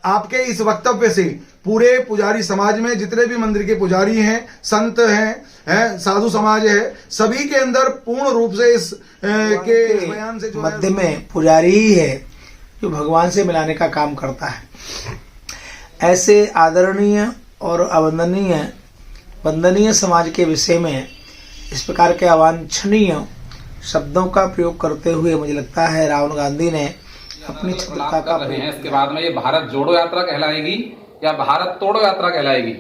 आपके इस वक्तव्य से पूरे पुजारी समाज में जितने भी मंदिर के पुजारी हैं, संत हैं, साधु समाज है, सभी के अंदर पूर्ण रूप से इस बयान से जो मध्य में पुजारी ही है जो भगवान से मिलाने का काम करता है। ऐसे आदरणीय और वंदनीय समाज के विषय में इस प्रकार के अवांछनीय शब्दों का प्रयोग करते हुए मुझे लगता है राहुल गांधी ने अपनी क्षमता का प्रयोग। इसके बाद में ये भारत जोड़ो यात्रा कहलाएगी या भारत तोड़ो यात्रा कहलाएगी?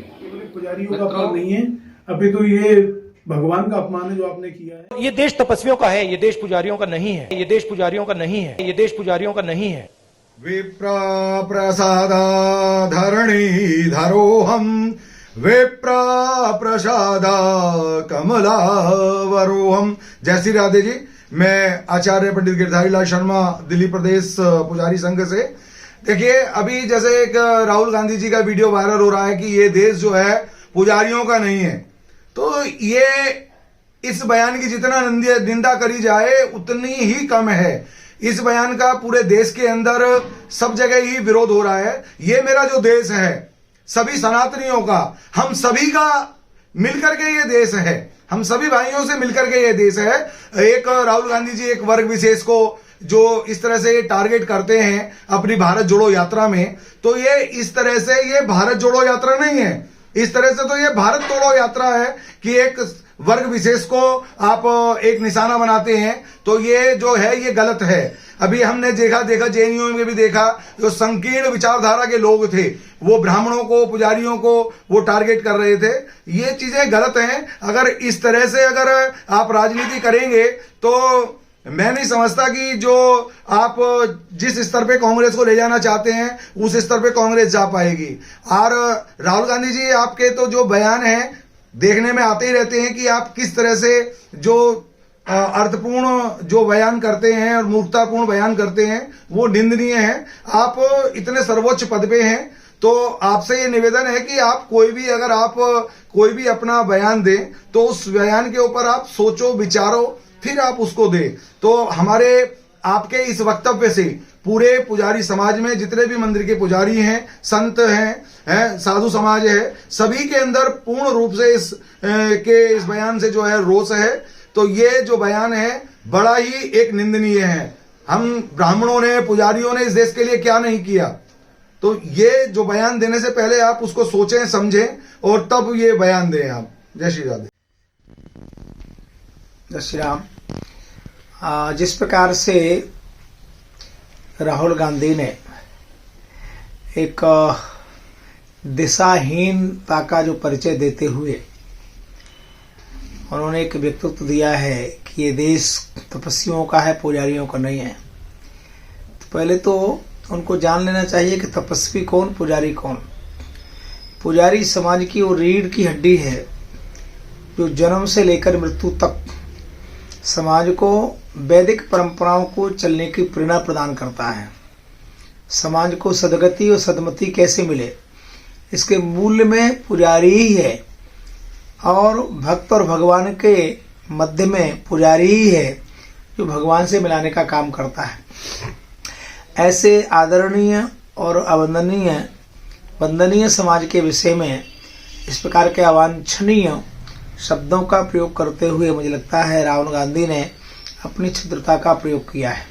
पुजारियों का अपमान नहीं है, अभी तो ये भगवान का अपमान है जो आपने किया है। ये देश तपस्वियों का है, ये देश पुजारियों का नहीं है, ये देश पुजारियों का नहीं है, ये देश पुजारियों का नहीं है। विप्र प्रसादा धरणी धरोहम विप्र प्रसादा कमलावरोहम। जय श्री राधे जी। मैं आचार्य पंडित गिरधारी लाल शर्मा, दिल्ली प्रदेश पुजारी संघ से। देखिए, अभी जैसे एक राहुल गांधी जी का वीडियो वायरल हो रहा है कि ये देश जो है पुजारियों का नहीं है, तो ये इस बयान की जितना निंदा करी जाए उतनी ही कम है। इस बयान का पूरे देश के अंदर सब जगह ही विरोध हो रहा है। ये मेरा जो देश है सभी सनातनियों का, हम सभी का मिलकर के ये देश है, हम सभी भाइयों से मिलकर के ये देश है। एक राहुल गांधी जी एक वर्ग विशेष को जो इस तरह से टारगेट करते हैं अपनी भारत जोड़ो यात्रा में, तो ये इस तरह से ये भारत जोड़ो यात्रा नहीं है, इस तरह से तो ये भारत तोड़ो यात्रा है कि एक वर्ग विशेष को आप एक निशाना बनाते हैं, तो ये जो है ये गलत है। अभी हमने देखा जेएनयू में भी देखा, जो संकीर्ण विचारधारा के लोग थे वो ब्राह्मणों को, पुजारियों को वो टारगेट कर रहे थे। ये चीजें गलत हैं। अगर इस तरह से अगर आप राजनीति करेंगे तो मैं नहीं समझता कि जो आप जिस स्तर पे कांग्रेस को ले जाना चाहते हैं उस स्तर पे कांग्रेस जा पाएगी। और राहुल गांधी जी, आपके तो जो बयान हैं देखने में आते ही रहते हैं कि आप किस तरह से जो अर्थपूर्ण जो बयान करते हैं और मूर्खतापूर्ण बयान करते हैं वो निंदनीय है। आप इतने सर्वोच्च पद पे हैं, तो आपसे ये निवेदन है कि आप अगर आप कोई भी अपना बयान दें तो उस बयान के ऊपर आप सोचो, विचारो, फिर आप उसको दें। तो हमारे आपके इस वक्तव्य से पूरे पुजारी समाज में जितने भी मंदिर के पुजारी हैं, संत हैं, साधु समाज है, सभी के अंदर पूर्ण रूप से इस बयान से जो है रोष है। तो ये जो बयान है बड़ा ही एक निंदनीय है। हम ब्राह्मणों ने, पुजारियों ने इस देश के लिए क्या नहीं किया, तो ये जो बयान देने से पहले आप उसको सोचें, समझें और तब ये बयान दें आप। जय श्री राधे। जय श्री राम। जिस प्रकार से राहुल गांधी ने एक दिशाहीनता का जो परिचय देते हुए उन्होंने एक व्यक्तित्व दिया है कि ये देश तपस्वियों का है, पुजारियों का नहीं है। तो पहले तो उनको जान लेना चाहिए कि तपस्वी कौन, पुजारी कौन। पुजारी समाज की वो रीढ़ की हड्डी है जो जन्म से लेकर मृत्यु तक समाज को वैदिक परंपराओं को चलने की प्रेरणा प्रदान करता है। समाज को सदगति और सदमति कैसे मिले, इसके मूल्य में पुजारी ही है। और भक्त और भगवान के मध्य में पुजारी ही है जो भगवान से मिलाने का काम करता है। ऐसे आदरणीय और वंदनीय समाज के विषय में इस प्रकार के अवांछनीय शब्दों का प्रयोग करते हुए मुझे लगता है राहुल गांधी ने अपनी क्षुद्रता का प्रयोग किया है।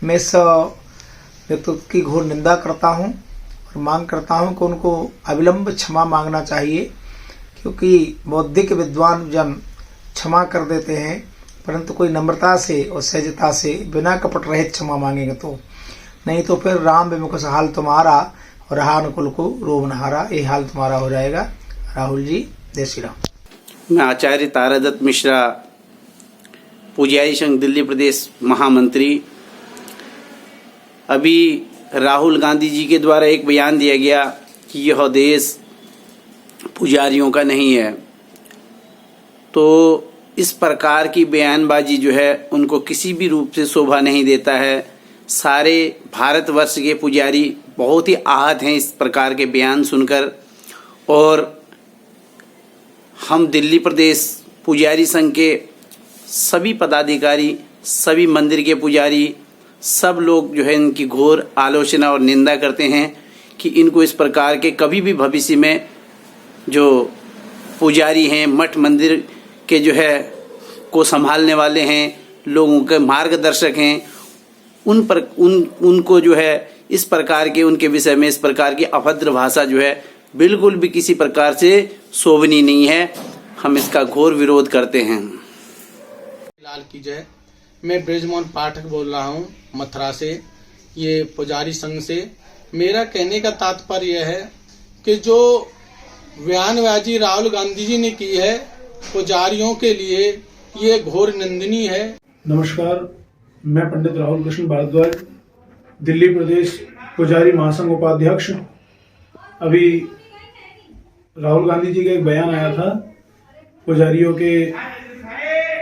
मैं इस व्यक्तित्व की घोर निंदा करता हूं और मांग करता हूं कि उनको अविलंब क्षमा मांगना चाहिए, क्योंकि बौद्धिक विद्वान जन क्षमा कर देते हैं, परंतु कोई नम्रता से और सहजता से बिना कपट रहित क्षमा मांगेंगे तो नहीं तो फिर राम विमुख हाल तुम्हारा और रहा अनुकुल को रोब नहारा, ये हाल तुम्हारा हो जाएगा। राहुल जी, जय श्री राम। मैं आचार्य तारादत्त मिश्रा, पुजारी संघ दिल्ली प्रदेश महामंत्री। अभी राहुल गांधी जी के द्वारा एक बयान दिया गया कि यह देश पुजारियों का नहीं है, तो इस प्रकार की बयानबाजी जो है उनको किसी भी रूप से शोभा नहीं देता है। सारे भारतवर्ष के पुजारी बहुत ही आहत हैं इस प्रकार के बयान सुनकर, और हम दिल्ली प्रदेश पुजारी संघ के सभी पदाधिकारी, सभी मंदिर के पुजारी, सब लोग जो है इनकी घोर आलोचना और निंदा करते हैं, कि इनको इस प्रकार के कभी भी भविष्य में जो पुजारी हैं, मठ मंदिर के जो है को संभालने वाले हैं, लोगों के मार्गदर्शक हैं, उनको जो है इस प्रकार के उनके विषय में इस प्रकार की अभद्र भाषा जो है बिल्कुल भी किसी प्रकार से शोभनीय नहीं है। हम इसका घोर विरोध करते हैं। लाल की जय। मैं ब्रजमोहन पाठक बोल रहा हूँ मथुरा से, ये पुजारी संघ से। मेरा कहने का तात्पर्य यह है कि जो बयानबाजी राहुल गांधी जी ने की है पुजारियों के लिए, ये घोर निंदनीय है। नमस्कार, मैं पंडित राहुल कृष्ण भारद्वाज, दिल्ली प्रदेश पुजारी महासंघ उपाध्यक्ष। अभी राहुल गांधी जी का एक बयान आया था पुजारियों के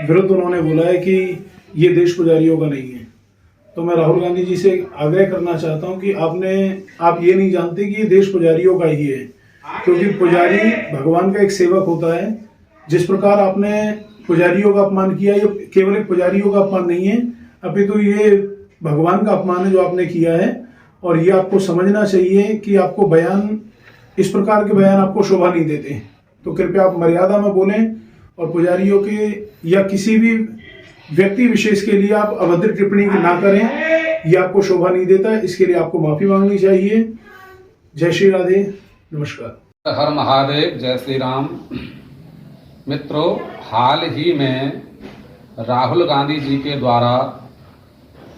विरुद्ध। उन्होंने बोला है कि ये देश पुजारियों का नहीं है। तो मैं राहुल गांधी जी से आग्रह करना चाहता हूं कि आप ये नहीं जानते कि ये देश पुजारियों का ही है, क्योंकि पुजारी भगवान का एक सेवक होता है। जिस प्रकार आपने पुजारियों का अपमान किया, ये केवल एक पुजारियों का अपमान नहीं है, अपितु ये भगवान का अपमान है जो आपने किया है। और ये आपको समझना चाहिए कि आपको बयान, इस प्रकार के बयान आपको शोभा नहीं देते। तो कृपया आप मर्यादा में बोलें और पुजारियों के या किसी भी व्यक्ति विशेष के लिए आप अभद्र टिप्पणी ना करें, यह आपको शोभा नहीं देता। इसके लिए आपको माफी मांगनी चाहिए। जय श्री राधे, नमस्कार। हर महादेव, जय श्री राम। मित्रों, हाल ही में राहुल गांधी जी के द्वारा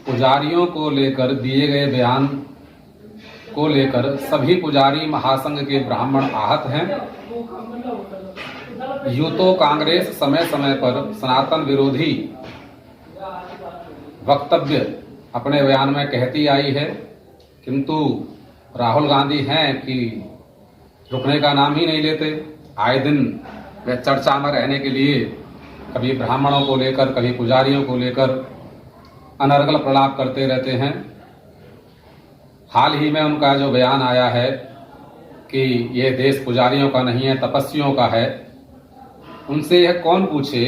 पुजारियों को लेकर दिए गए बयान को लेकर सभी पुजारी महासंघ के ब्राह्मण आहत हैं। यूं तो कांग्रेस समय समय पर सनातन विरोधी वक्तव्य अपने बयान में कहती आई है, किंतु राहुल गांधी हैं कि रुकने का नाम ही नहीं लेते। आए दिन वे चर्चा में रहने के लिए कभी ब्राह्मणों को लेकर, कभी पुजारियों को लेकर अनर्गल प्रलाप करते रहते हैं। हाल ही में उनका जो बयान आया है कि ये देश पुजारियों का नहीं है, तपस्वियों का है, उनसे यह कौन पूछे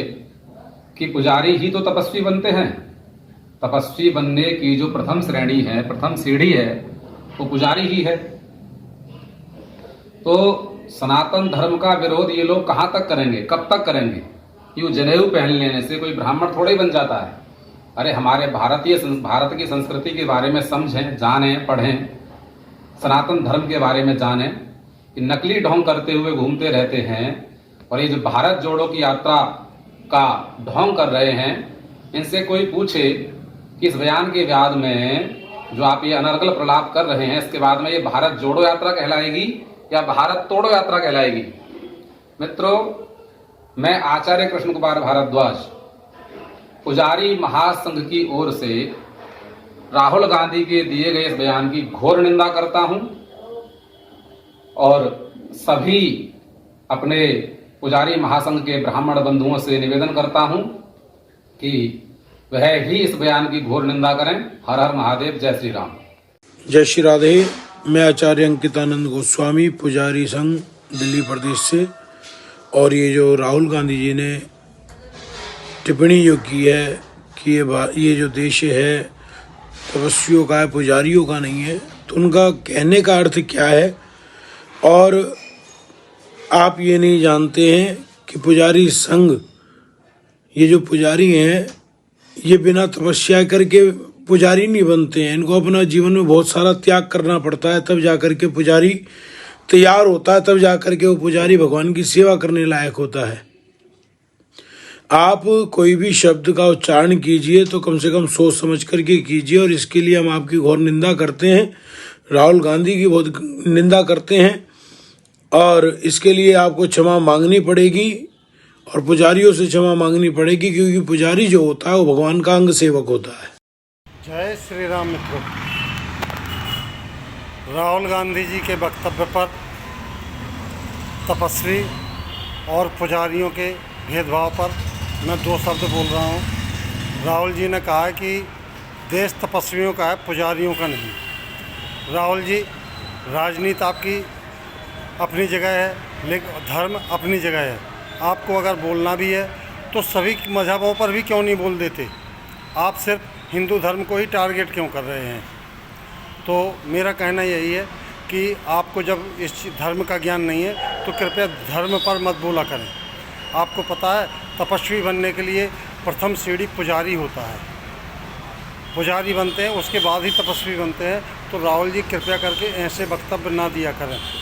कि पुजारी ही तो तपस्वी बनते हैं। तपस्वी बनने की जो प्रथम श्रेणी है, प्रथम सीढ़ी है, वो पुजारी ही है। तो सनातन धर्म का विरोध ये लोग कहाँ तक करेंगे, कब तक करेंगे? यूं जनेऊ पहन लेने से कोई ब्राह्मण थोड़े बन जाता है। अरे हमारे भारत की संस्कृति के बारे में समझें, जानें, पढ़ें, सनातन धर्म के बारे में जानें। कि नकली ढोंग करते हुए घूमते रहते हैं और ये जो भारत जोड़ो की यात्रा का ढोंग कर रहे हैं, इनसे कोई पूछे कि इस बयान के बाद में जो आप ये अनर्गल प्रलाप कर रहे हैं, इसके बाद में ये भारत जोड़ो यात्रा कहलाएगी या भारत तोड़ो यात्रा कहलाएगी? मित्रों, मैं आचार्य कृष्ण कुमार भारद्वाज, पुजारी महासंघ की ओर से राहुल गांधी के दिए गए इस बयान की घोर निंदा करता हूं और सभी अपने पुजारी महासंघ के ब्राह्मण बंधुओं से निवेदन करता हूं कि वह ही इस बयान की घोर निंदा करें। हर हर महादेव, जय श्री राम। जय श्री राधे। मैं आचार्य अंकितानंद गोस्वामी, पुजारी संघ, दिल्ली प्रदेश से। और ये जो राहुल गांधी जी ने टिप्पणी जो की है कि ये जो देश है तपस्वियों का है, पुजारियों का नहीं है, तो उनका कहने का अर्थ क्या है? और आप ये नहीं जानते हैं कि पुजारी संघ, ये जो पुजारी हैं, ये बिना तपस्या करके पुजारी नहीं बनते हैं। इनको अपना जीवन में बहुत सारा त्याग करना पड़ता है, तब जाकर के पुजारी तैयार होता है, तब जाकर के वो पुजारी भगवान की सेवा करने लायक होता है। आप कोई भी शब्द का उच्चारण कीजिए तो कम से कम सोच समझ करके कीजिए, और इसके लिए हम आपकी घोर निंदा करते हैं, राहुल गांधी की बहुत निंदा करते हैं, और इसके लिए आपको क्षमा मांगनी पड़ेगी और पुजारियों से क्षमा मांगनी पड़ेगी, क्योंकि पुजारी जो होता है वो भगवान का अंग सेवक होता है। जय श्री राम। मित्रों, राहुल गांधी जी के वक्तव्य पर तपस्वी और पुजारियों के भेदभाव पर मैं दो शब्द बोल रहा हूँ। राहुल जी ने कहा है कि देश तपस्वियों का है, पुजारियों का नहीं। राहुल जी, राजनीति आपकी अपनी जगह है, लेकिन धर्म अपनी जगह है। आपको अगर बोलना भी है तो सभी मजहबों पर भी क्यों नहीं बोल देते? आप सिर्फ हिंदू धर्म को ही टारगेट क्यों कर रहे हैं? तो मेरा कहना यही है कि आपको जब इस धर्म का ज्ञान नहीं है तो कृपया धर्म पर मत बोला करें। आपको पता है तपस्वी बनने के लिए प्रथम सीढ़ी पुजारी होता है, पुजारी बनते हैं उसके बाद ही तपस्वी बनते हैं। तो राहुल जी कृपया करके ऐसे वक्तव्य ना दिया करें।